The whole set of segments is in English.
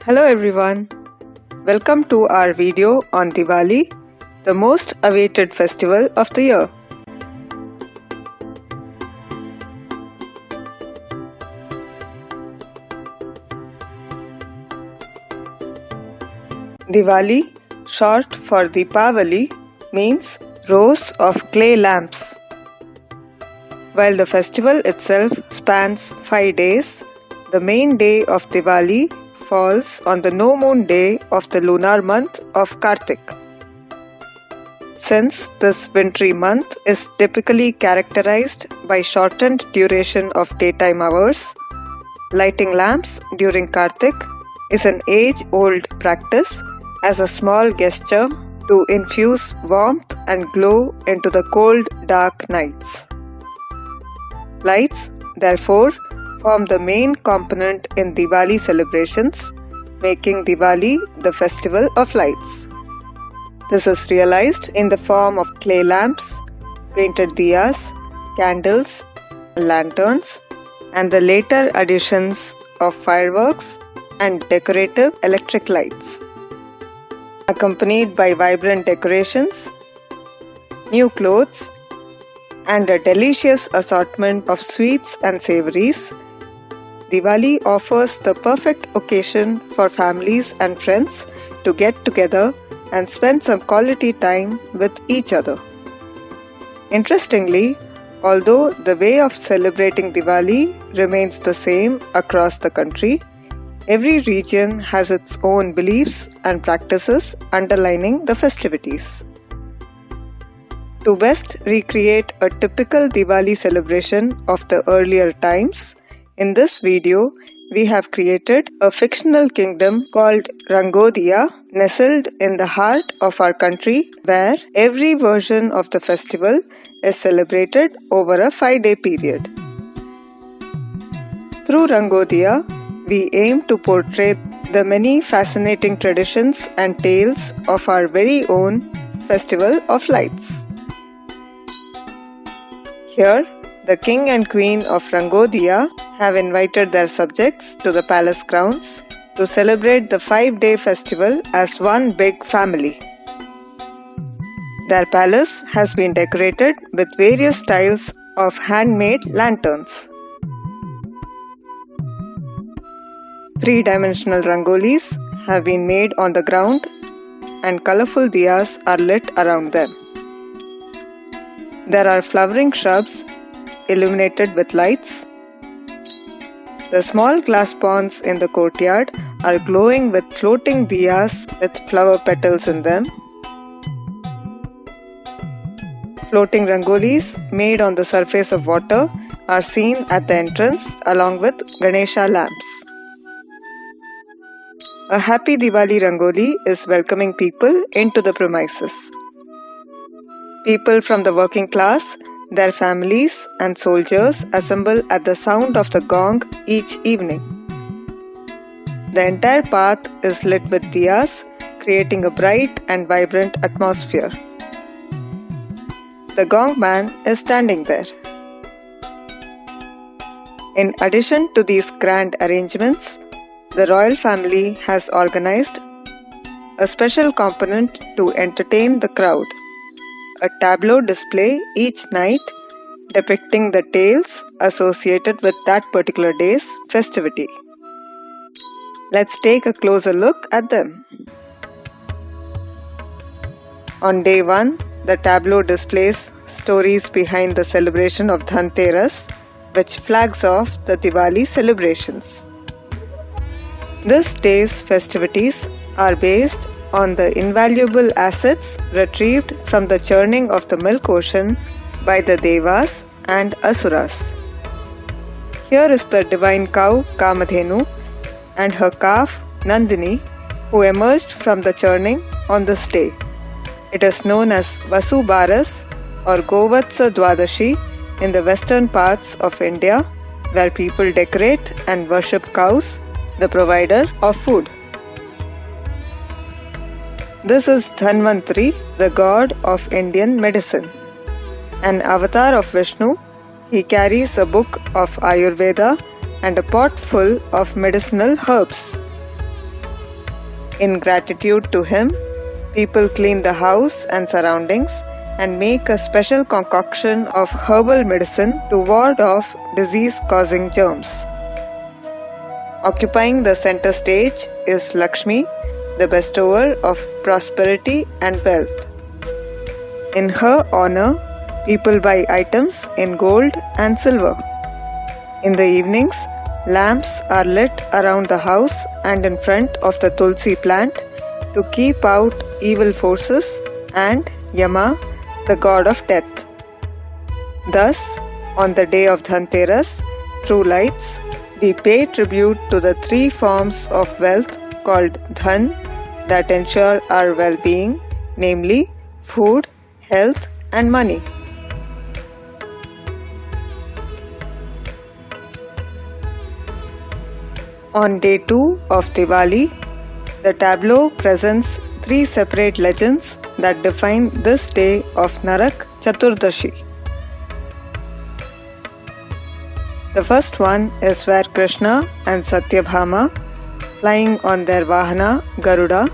Hello everyone, welcome to our video on Diwali, the most awaited festival of the year. Diwali, short for Deepavali, means rows of clay lamps. While the festival itself spans 5 days, the main day of Diwali falls on the no moon day of the lunar month of Kartik. Since this wintry month is typically characterized by shortened duration of daytime hours, lighting lamps during Kartik is an age-old practice as a small gesture to infuse warmth and glow into the cold, dark nights. Lights, therefore, form the main component in Diwali celebrations, making Diwali the festival of lights. This is realized in the form of clay lamps, painted diyas, candles, lanterns, and the later additions of fireworks and decorative electric lights. Accompanied by vibrant decorations, new clothes, and a delicious assortment of sweets and savories, Diwali offers the perfect occasion for families and friends to get together and spend some quality time with each other. Interestingly, although the way of celebrating Diwali remains the same across the country, every region has its own beliefs and practices underlining the festivities. To best recreate a typical Diwali celebration of the earlier times, in this video we have created a fictional kingdom called Rangolia, nestled in the heart of our country, where every version of the festival is celebrated over a 5-day period. Through Rangolia, we aim to portray the many fascinating traditions and tales of our very own Festival of Lights. Here, the king and queen of Rangolia have invited their subjects to the palace grounds to celebrate the 5-day festival as one big family. Their palace has been decorated with various styles of handmade lanterns. 3-dimensional rangolis have been made on the ground and colorful diyas are lit around them. There are flowering shrubs illuminated with lights. The small glass ponds in the courtyard are glowing with floating diyas with flower petals in them. Floating rangolis made on the surface of water are seen at the entrance along with Ganesha lamps. A happy Diwali Rangoli is welcoming people into the premises. People from the working class, their families and soldiers assemble at the sound of the gong each evening. The entire path is lit with diyas, creating a bright and vibrant atmosphere. The gong man is standing there. In addition to these grand arrangements, the royal family has organized a special component to entertain the crowd. A tableau display each night depicting the tales associated with that particular day's festivity. Let's take a closer look at them. On day 1, the tableau displays stories behind the celebration of Dhanteras, which flags off the Diwali celebrations. This day's festivities are based on the invaluable assets retrieved from the churning of the milk ocean by the Devas and Asuras. Here is the divine cow Kamadhenu and her calf Nandini, who emerged from the churning on this day. It is known as Vasu Baras or Govatsa Dwadashi in the western parts of India, where people decorate and worship cows, the provider of food. This is Dhanvantri, the god of Indian medicine. An avatar of Vishnu, he carries a book of Ayurveda and a pot full of medicinal herbs. In gratitude to him, people clean the house and surroundings and make a special concoction of herbal medicine to ward off disease-causing germs. Occupying the center stage is Lakshmi, the bestower of prosperity and wealth. In her honor, people buy items in gold and silver. In the evenings, lamps are lit around the house and in front of the tulsi plant to keep out evil forces and Yama, the god of death. Thus, on the day of Dhanteras, through lights, we pay tribute to the three forms of wealth called Dhan that ensure our well-being, namely food, health and money. On day 2 of Diwali, the tableau presents three separate legends that define this day of Narak Chaturdashi. The first one is where Krishna and Satyabhama, flying on their Vahana Garuda,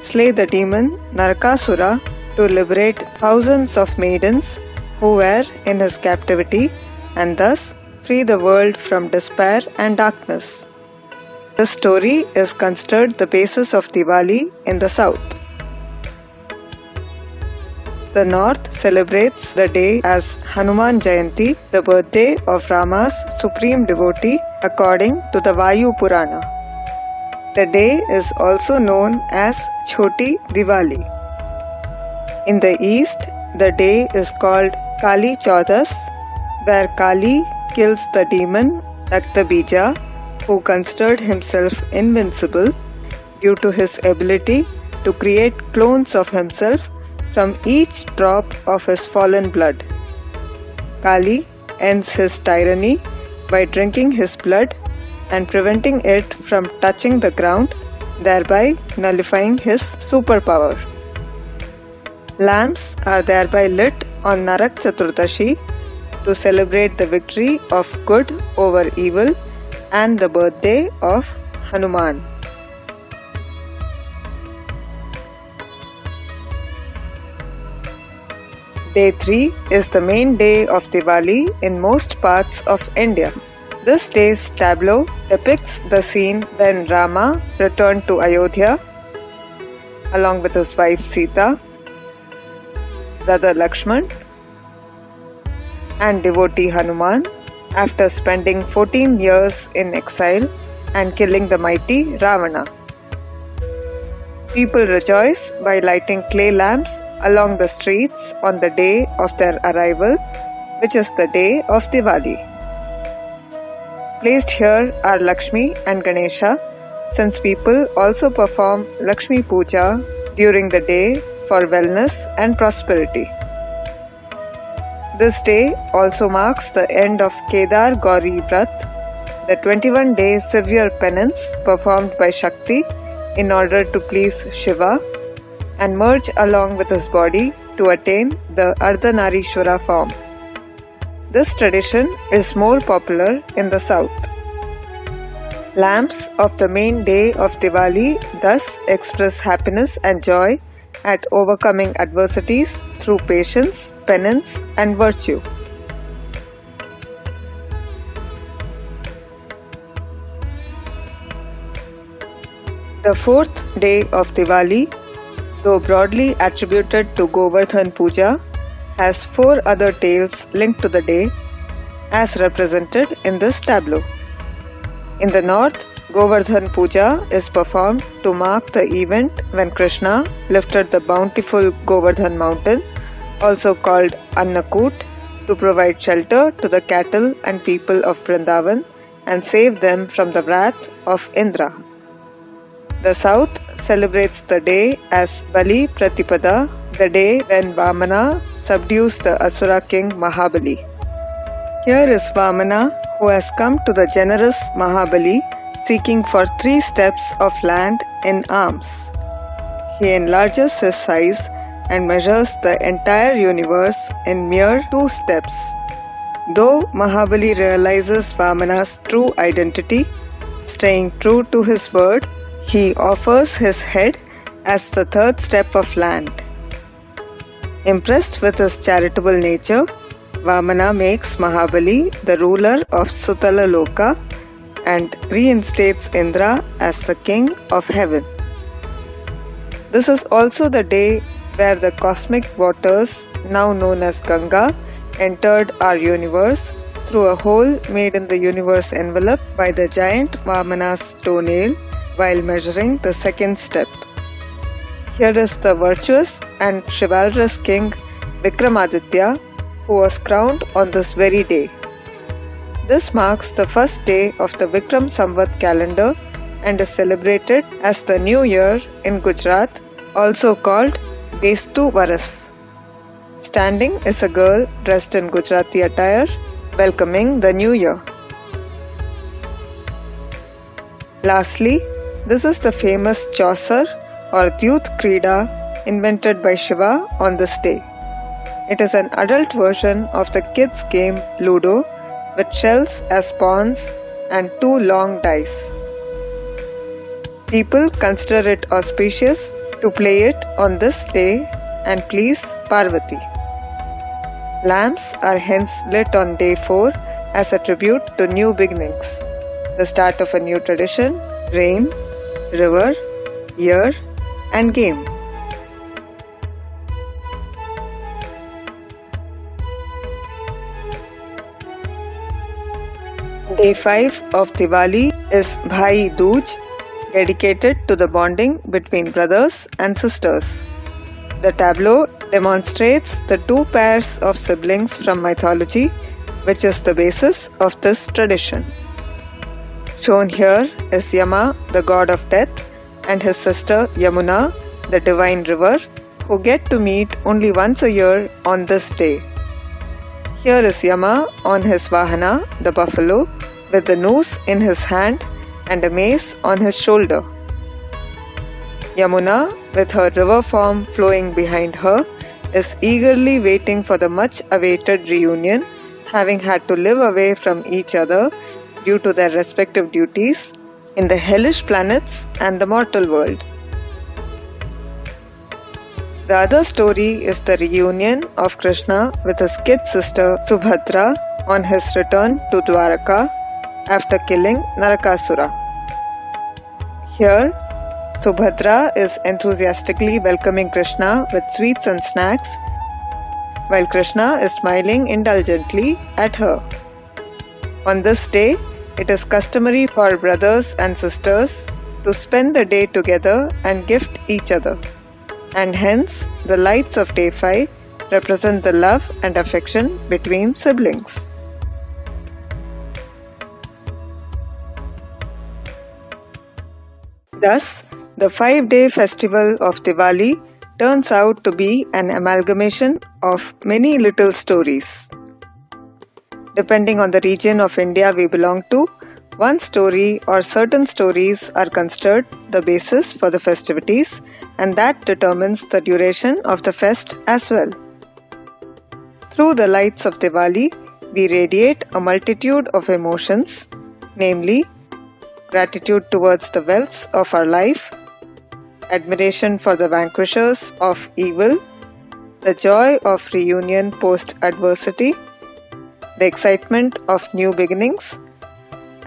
slay the demon Narakasura to liberate thousands of maidens who were in his captivity and thus free the world from despair and darkness. This story is considered the basis of Diwali in the south. The north celebrates the day as Hanuman Jayanti, the birthday of Rama's supreme devotee according to the Vayu Purana. The day is also known as Choti Diwali. In the east, the day is called Kali Chaudas, where Kali kills the demon Raktabija, who considered himself invincible due to his ability to create clones of himself from each drop of his fallen blood. Kali ends his tyranny by drinking his blood and preventing it from touching the ground, thereby nullifying his superpower. Lamps are thereby lit on Narak Chaturdashi to celebrate the victory of good over evil and the birthday of Hanuman. Day 3 is the main day of Diwali in most parts of India. This day's tableau depicts the scene when Rama returned to Ayodhya along with his wife Sita, brother Lakshman, and devotee Hanuman after spending 14 years in exile and killing the mighty Ravana. People rejoice by lighting clay lamps along the streets on the day of their arrival, which is the day of Diwali. Placed here are Lakshmi and Ganesha, since people also perform Lakshmi Puja during the day for wellness and prosperity. This day also marks the end of Kedar Gauri Vrat, the 21-day severe penance performed by Shakti in order to please Shiva and merge along with his body to attain the Ardhanarishwara form. This tradition is more popular in the south. Lamps of the main day of Diwali thus express happiness and joy at overcoming adversities through patience, penance, and virtue. The fourth day of Diwali, though broadly attributed to Govardhan Puja, has four other tales linked to the day as represented in this tableau. In the north, Govardhan Puja is performed to mark the event when Krishna lifted the bountiful Govardhan mountain, also called Annakut, to provide shelter to the cattle and people of Vrindavan and save them from the wrath of Indra. The south celebrates the day as Bali Pratipada, the day when Vamana subdues the Asura king Mahabali. Here is Vamana, who has come to the generous Mahabali seeking for 3 steps of land in alms. He enlarges his size and measures the entire universe in mere 2 steps. Though Mahabali realizes Vamana's true identity, staying true to his word, He offers his head as the third step of land. Impressed with his charitable nature, Vamana makes Mahabali the ruler of Sutala Loka and reinstates Indra as the king of heaven. This is also the day where the cosmic waters, now known as Ganga, entered our universe through a hole made in the universe envelope by the giant Vamana's toenail while measuring the second step. Here is the virtuous and chivalrous king Vikramaditya, who was crowned on this very day. This marks the first day of the Vikram Samvat calendar and is celebrated as the New Year in Gujarat, also called Bestu Varas. Standing is a girl dressed in Gujarati attire, welcoming the New Year. Lastly, this is the famous Chaucer or Youth Krida invented by Shiva on this day. It is an adult version of the kids' game Ludo with shells as pawns and 2 long dice. People consider it auspicious to play it on this day and please Parvati. Lamps are hence lit on day 4 as a tribute to new beginnings, the start of a new tradition, rain, river, year, and game. Day 5 of Diwali is Bhai Dooj, dedicated to the bonding between brothers and sisters. The tableau demonstrates the 2 pairs of siblings from mythology, which is the basis of this tradition. Shown here is Yama, the god of death, and his sister Yamuna, the divine river, who get to meet only once a year on this day. Here is Yama on his Vahana, the buffalo, with the noose in his hand and a mace on his shoulder. Yamuna, with her river form flowing behind her, is eagerly waiting for the much-awaited reunion, having had to live away from each other due to their respective duties in the hellish planets and the mortal world. The other story is the reunion of Krishna with his kid sister Subhadra on his return to Dwaraka after killing Narakasura. Here, Subhadra is enthusiastically welcoming Krishna with sweets and snacks, while Krishna is smiling indulgently at her. On this day, it is customary for brothers and sisters to spend the day together and gift each other, and hence the lights of day 5 represent the love and affection between siblings. Thus, the 5-day festival of Diwali turns out to be an amalgamation of many little stories. Depending on the region of India we belong to, one story or certain stories are considered the basis for the festivities, and that determines the duration of the fest as well. Through the lights of Diwali, we radiate a multitude of emotions, namely gratitude towards the wealths of our life, admiration for the vanquishers of evil, the joy of reunion post-adversity, the excitement of new beginnings,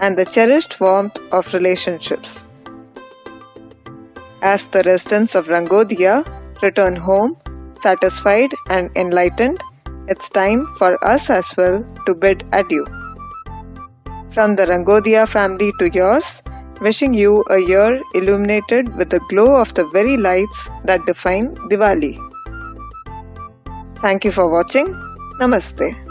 and the cherished warmth of relationships. As the residents of Rangodia return home, satisfied and enlightened, it's time for us as well to bid adieu. From the Rangodia family to yours, wishing you a year illuminated with the glow of the very lights that define Diwali. Thank you for watching. Namaste.